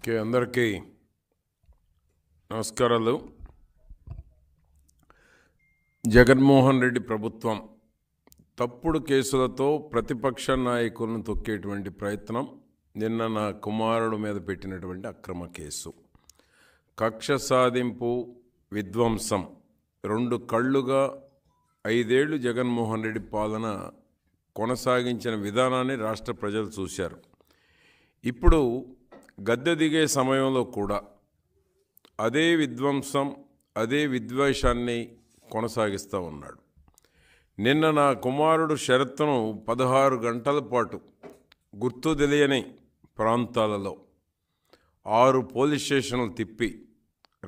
అందరికీ నమస్కారాలు. జగన్మోహన్ రెడ్డి ప్రభుత్వం తప్పుడు కేసులతో ప్రతిపక్ష నాయకులను తొక్కేటువంటి ప్రయత్నం, నిన్న నా కుమారుడు మీద పెట్టినటువంటి అక్రమ కేసు, కక్ష సాధింపు, విధ్వంసం, 2 కళ్ళుగా 5 ఏళ్లు జగన్మోహన్ రెడ్డి పాలన కొనసాగించిన విధానాన్ని రాష్ట్ర ప్రజలు చూశారు. ఇప్పుడు గద్దె దిగే సమయంలో కూడా అదే విధ్వంసం, అదే విద్వేషాన్ని కొనసాగిస్తూ ఉన్నాడు. నిన్న నా కుమారుడు షరత్తును 16 గంటల పాటు గుర్తు తెలియని ప్రాంతాలలో 6 పోలీస్ స్టేషన్లు తిప్పి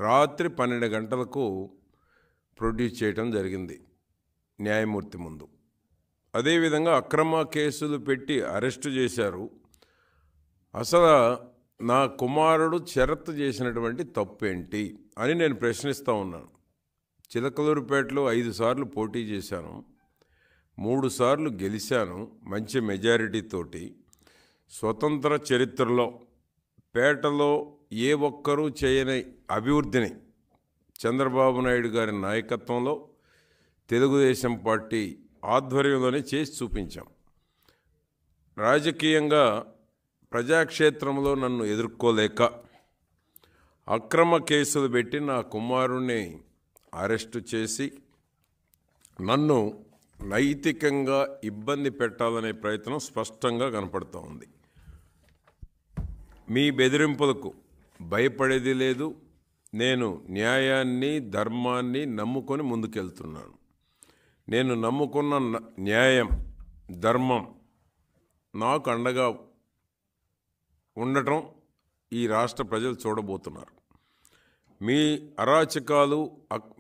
రాత్రి 12 గంటలకు ప్రొడ్యూస్ చేయడం జరిగింది న్యాయమూర్తి ముందు. అదేవిధంగా అక్రమ కేసులు పెట్టి అరెస్టు చేశారు. అసలు నా కుమారుడు షరత్తు చేసినటువంటి తప్పేంటి అని నేను ప్రశ్నిస్తూ ఉన్నాను. చిలకలూరుపేటలో 5 సార్లు పోటీ చేశాను, 3 సార్లు గెలిచాను మంచి మెజారిటీతోటి. స్వతంత్ర చరిత్రలో పేటలో ఏ ఒక్కరూ చేయని అభివృద్ధిని చంద్రబాబు నాయుడు గారి నాయకత్వంలో తెలుగుదేశం పార్టీ ఆధ్వర్యంలోనే చేసి చూపించాం. రాజకీయంగా ప్రజాక్షేత్రంలో నన్ను ఎదుర్కోలేక అక్రమ కేసులు పెట్టి నా కుమారుణ్ణి అరెస్టు చేసి నన్ను నైతికంగా ఇబ్బంది పెట్టాలనే ప్రయత్నం స్పష్టంగా కనపడుతూ ఉంది. మీ బెదిరింపులకు భయపడేది లేదు. నేను న్యాయాన్ని, ధర్మాన్ని నమ్ముకొని ముందుకెళ్తున్నాను. నేను నమ్ముకున్న న్యాయం, ధర్మం నాకు అండగా ఉండటం ఈ రాష్ట్ర ప్రజలు చూడబోతున్నారు.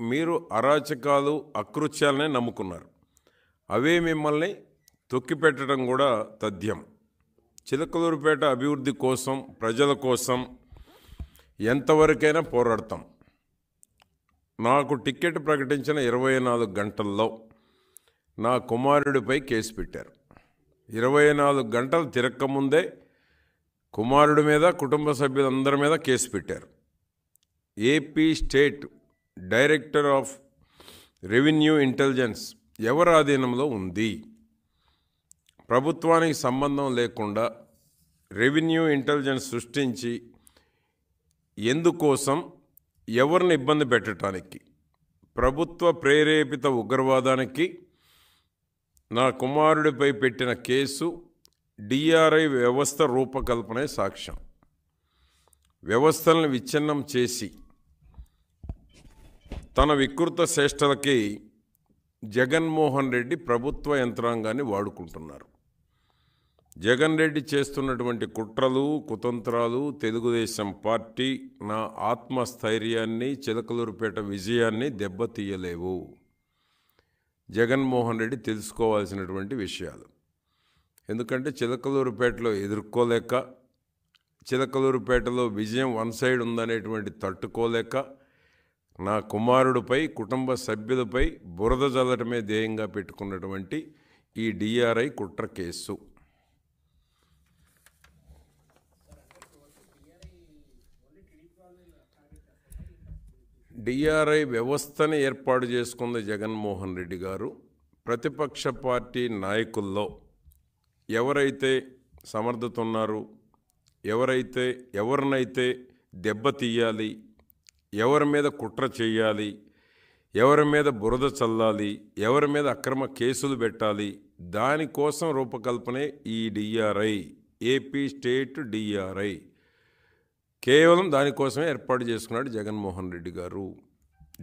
మీరు అరాచకాలు, అకృత్యాలనే నమ్ముకున్నారు. అవే మిమ్మల్ని తొక్కిపెట్టడం కూడా తథ్యం. చిలకలూరుపేట అభివృద్ధి కోసం, ప్రజల కోసం ఎంతవరకైనా పోరాడతాం. నాకు టికెట్ ప్రకటించిన 24 గంటల్లో నా కుమారుడిపై కేసు పెట్టారు. 24 గంటలు తిరక్కముందే కుమారుడి మీద, కుటుంబ సభ్యులందరి మీద కేసు పెట్టారు. AP state director of revenue intelligence ఎవరి ఆధీనంలో ఉంది? ప్రభుత్వానికి సంబంధం లేకుండా రెవెన్యూ ఇంటెలిజెన్స్ సృష్టించి ఎందుకోసం, ఎవరిని ఇబ్బంది పెట్టడానికి? ప్రభుత్వ ప్రేరేపిత ఉగ్రవాదానికి నా కుమారుడిపై పెట్టిన కేసు డిఆర్ఐ వ్యవస్థ రూపకల్పనే సాక్ష్యం. వ్యవస్థలను విచ్ఛిన్నం చేసి తన వికృత చేష్టలకి జగన్మోహన్ రెడ్డి ప్రభుత్వ యంత్రాంగాన్ని వాడుకుంటున్నారు. జగన్ రెడ్డి చేస్తున్నటువంటి కుట్రలు, కుతంత్రాలు తెలుగుదేశం పార్టీ నా ఆత్మస్థైర్యాన్ని, చిలకలూరుపేట విజయాన్ని దెబ్బతీయలేవు. జగన్మోహన్ రెడ్డి తెలుసుకోవాల్సినటువంటి విషయాలు. ఎందుకంటే చిలకలూరుపేటలో ఎదుర్కోలేక, చిలకలూరుపేటలో విజయం వన్ సైడ్ ఉందనేటువంటి తట్టుకోలేక నా కుమారుడిపై, కుటుంబ సభ్యులపై బురద జల్లటమే ధ్యేయంగా పెట్టుకున్నటువంటి ఈ డిఆర్ఐ కుట్ర కేసు. డిఆర్ఐ వ్యవస్థని ఏర్పాటు చేసుకుంది జగన్మోహన్ రెడ్డి గారు. ప్రతిపక్ష పార్టీ నాయకుల్లో ఎవరైతే సమర్థత ఉన్నారో, ఎవరినైతే దెబ్బతీయాలి, ఎవరి మీద కుట్ర చేయాలి, ఎవరి మీద బురద చల్లాలి, ఎవరి మీద అక్రమ కేసులు పెట్టాలి, దానికోసం రూపకల్పనే ఈ డిఆర్ఐ, ఏపీ స్టేట్ డిఆర్ఐ. కేవలం దానికోసమే ఏర్పాటు చేసుకున్నాడు జగన్మోహన్ రెడ్డి గారు.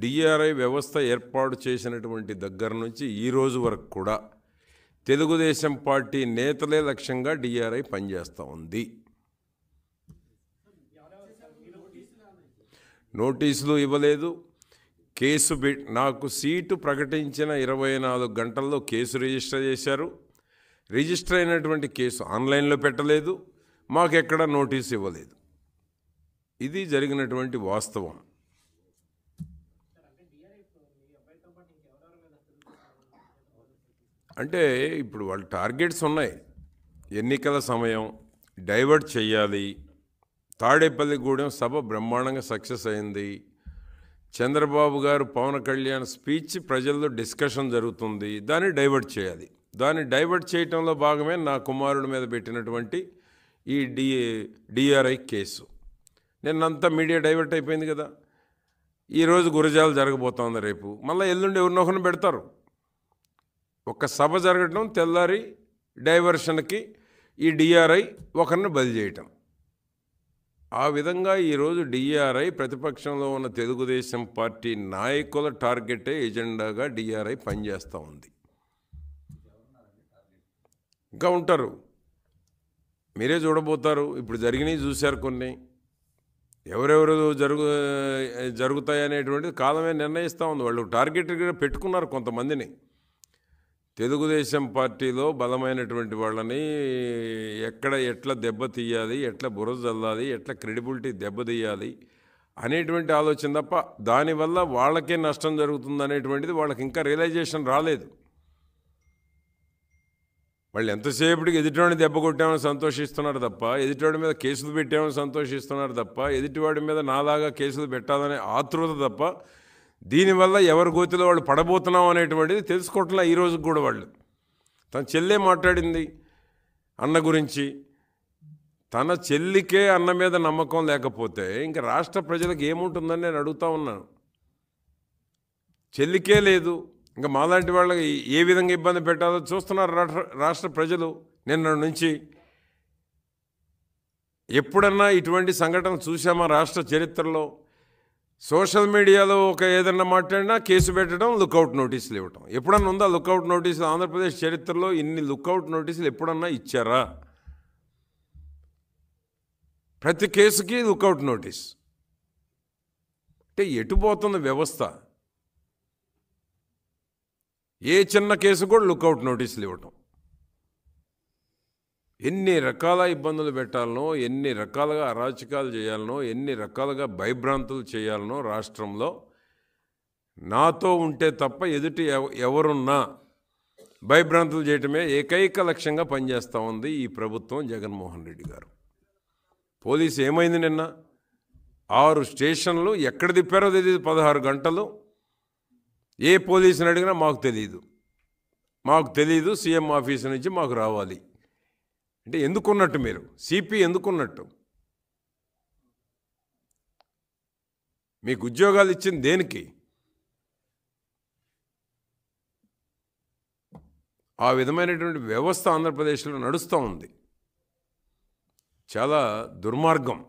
డిఆర్ఐ వ్యవస్థ ఏర్పాటు చేసినటువంటి దగ్గర నుంచి ఈ రోజు వరకు కూడా తెలుగుదేశం పార్టీ నేతలే లక్ష్యంగా డిఆర్ఐ పనిచేస్తూ ఉంది. నోటీసులు ఇవ్వలేదు. నాకు సీటు ప్రకటించిన 24 గంటల్లో కేసు రిజిస్టర్ చేశారు. రిజిస్టర్ అయినటువంటి కేసు ఆన్లైన్లో పెట్టలేదు, మాకెక్కడ నోటీసు ఇవ్వలేదు. ఇది జరిగినటువంటి వాస్తవం. అంటే ఇప్పుడు వాళ్ళ టార్గెట్స్ ఉన్నాయి. ఎన్నికల సమయం, డైవర్ట్ చేయాలి, తాడేపల్లిగూడెం సభ బ్రహ్మాండంగా సక్సెస్ అయింది. చంద్రబాబు గారు పవన్ కళ్యాణ్ స్పీచ్ ప్రజల్లో డిస్కషన్ జరుగుతుంది. దాన్ని డైవర్ట్ చేయాలి. దాన్ని డైవర్ట్ చేయటంలో భాగమే నా కుమారుడి మీద పెట్టినటువంటి ఈ డిఆర్ఐ కేసు. నిన్నంతా మీడియా డైవర్ట్ అయిపోయింది కదా. ఈరోజు గురజాలు జరగబోతోంది. రేపు మళ్ళీ ఎల్లుండి ఎవరినొకరిని పెడతారు. ఒక సభ జరగటం, తెల్లారి డైవర్షన్కి ఈ డిఆర్ఐ ఒకరిని బలి చేయటం. ఆ విధంగా ఈరోజు డిఆర్ఐ ప్రతిపక్షంలో ఉన్న తెలుగుదేశం పార్టీ నాయకుల టార్గెటే ఎజెండాగా డిఆర్ఐ పనిచేస్తూ ఉంది. ఇంకా ఉంటారు, మీరే చూడబోతారు. ఇప్పుడు జరిగినవి చూశారు. కొన్ని ఎవరెవరు జరుగుతాయనేటువంటిది కాలమే నిర్ణయిస్తూ ఉంది. వాళ్ళు టార్గెట్గా పెట్టుకున్నారు కొంతమందిని. తెలుగుదేశం పార్టీలో బలమైనటువంటి వాళ్ళని ఎట్లా దెబ్బతీయాలి, ఎట్లా బురద చల్లాలి, ఎట్లా క్రెడిబిలిటీ దెబ్బతీయాలి అనేటువంటి ఆలోచన తప్ప దానివల్ల వాళ్ళకే నష్టం జరుగుతుంది అనేటువంటిది వాళ్ళకి ఇంకా రియలైజేషన్ రాలేదు. వాళ్ళు ఎంతసేపటికి ఎదుటివాడిని దెబ్బ కొట్టామని సంతోషిస్తున్నారు తప్ప, ఎదుటివాడి మీద కేసులు పెట్టామని సంతోషిస్తున్నారు తప్ప, ఎదుటివాడి మీద నాలాగా కేసులు పెట్టాలనే ఆతృత తప్ప దీనివల్ల ఎవరి గోతిలో వాళ్ళు పడబోతున్నాం అనేటువంటిది తెలుసుకోవట్లే ఈ రోజుకి కూడా. వాళ్ళు తన చెల్లె మాట్లాడింది అన్న గురించి. తన చెల్లికే అన్న మీద నమ్మకం లేకపోతే ఇంకా రాష్ట్ర ప్రజలకు ఏముంటుందని నేను అడుగుతా ఉన్నాను. చెల్లికే లేదు, ఇంకా మాలాంటి వాళ్ళకి ఏ విధంగా ఇబ్బంది పెట్టాలో చూస్తున్నారు రాష్ట్ర ప్రజలు. నిన్న నుంచి ఎప్పుడన్నా ఇటువంటి సంఘటన చూసామా రాష్ట్ర చరిత్రలో? సోషల్ మీడియాలో ఏదన్నా మాట్లాడినా కేసు పెట్టడం, లుకౌట్ నోటీసులు ఇవ్వటం. ఎప్పుడన్నా ఉందా లుకౌట్ నోటీసులు? ఆంధ్రప్రదేశ్ చరిత్రలో ఇన్ని లుకౌట్ నోటీసులు ఎప్పుడన్నా ఇచ్చారా? ప్రతి కేసుకి లుకౌట్ నోటీస్ అంటే ఎటుపోతుంది వ్యవస్థ? ఏ చిన్న కేసు కూడా లుకౌట్ నోటీసులు ఇవ్వటం. ఎన్ని రకాల ఇబ్బందులు పెట్టాలనో, ఎన్ని రకాలుగా అరాచకాలు చేయాలనో, ఎన్ని రకాలుగా భయభ్రాంతులు చేయాలనో రాష్ట్రంలో నాతో ఉంటే తప్ప ఎదుటి ఎవరున్నా భయభ్రాంతులు చేయటమే ఏకైక లక్ష్యంగా పనిచేస్తూ ఉంది ఈ ప్రభుత్వం, జగన్మోహన్ రెడ్డి గారు. పోలీసు ఏమైంది నిన్న? 6 స్టేషన్లు ఎక్కడ తిప్పారో తెలియదు. 16 గంటలు ఏ పోలీసుని అడిగినా మాకు తెలీదు, సీఎం ఆఫీసు నుంచి మాకు రావాలి అంటే ఎందుకున్నట్టు? మీరు సిపి ఎందుకున్నట్టు? మీకు ఉద్యోగాలు ఇచ్చింది దేనికి? ఆ విధమైనటువంటి వ్యవస్థ ఆంధ్రప్రదేశ్లో నడుస్తూ ఉంది. చాలా దుర్మార్గం.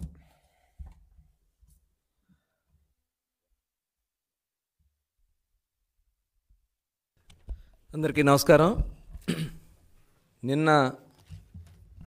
అందరికీ నమస్కారం. నిన్న